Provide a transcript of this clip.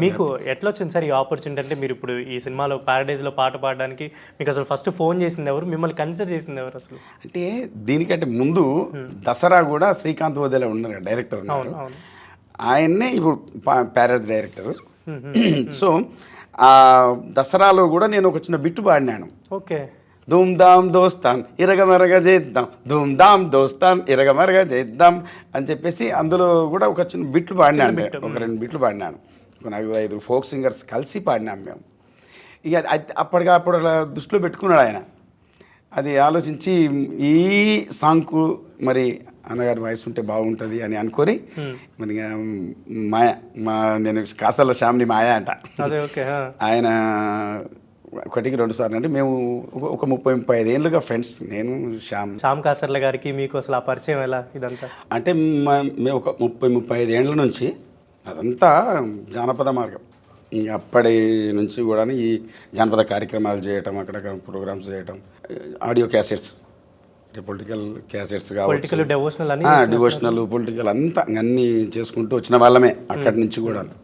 మీకు ఎట్లా వచ్చింది సార్ ఈ ఆపర్చునిటీ? అంటే మీరు ఇప్పుడు ఈ సినిమాలో 'పారడైజ్‌లో' పాట పాడడానికి మీకు అసలు ఫస్ట్ ఫోన్ చేసింది ఎవరు? మిమ్మల్ని కన్సిడర్ చేసింది ఎవరు అసలు? అంటే దీనికంటే ముందు దసరా కూడా శ్రీకాంత్ వదిలే ఉన్నారు కదా, డైరెక్టర్ ఉన్నారు. అవును, అవును. ఆయన్నే ఇప్పుడు ప్యారేజ్ డైరెక్టర్. హ్మ్. సో ఆ దసరాలో కూడా నేను ఒక చిన్న బిట్టు పాడినాను. ఓకే. ధూమ్ ధామ్ దోస్తాన్ ఇరగమరగ చేద్దాం, ధూమ్ ధామ్ దోస్తాన్ ఇరగమరగ చేద్దాం అని చెప్పేసి అందులో కూడా ఒక చిన్న బిట్లు పాడినాను. ఒక 2 బిట్లు పాడినాను. ఒక 4-5 ఫోక్ సింగర్స్ కలిసి పాడినాం మేము. ఇక అప్పటికప్పుడు అలా దృష్టిలో పెట్టుకున్నాడు ఆయన. అది ఆలోచించి ఈ సాంగ్కు మరి అన్నగారి వాయిస్ ఉంటే బాగుంటుంది అని అనుకొని మరి నేను కాసల శ్యామ్ని మాయ అంట. ఆయన 1-2 సార్లు అంటే మేము ఒక 30-35 ఏళ్ళుగా ఫ్రెండ్స్. నేను శ్యామ్ కాసర్ల గారికి మీకు అసలు ఆ పరిచయం ఎలా ఇదంతా? అంటే మేము ఒక 30-35 ఏళ్ళ నుంచి అదంతా జానపద మార్గం. అప్పటి నుంచి కూడా ఈ జానపద కార్యక్రమాలు చేయటం, అక్కడక్కడ ప్రోగ్రామ్స్ చేయటం, ఆడియో క్యాసెట్స్, పొలిటికల్ క్యాసెట్స్ కావచ్చు, డివోషనల్ పొలిటికల్ అంతా అన్నీ చేసుకుంటూ వచ్చిన వాళ్ళమే అక్కడి నుంచి కూడా.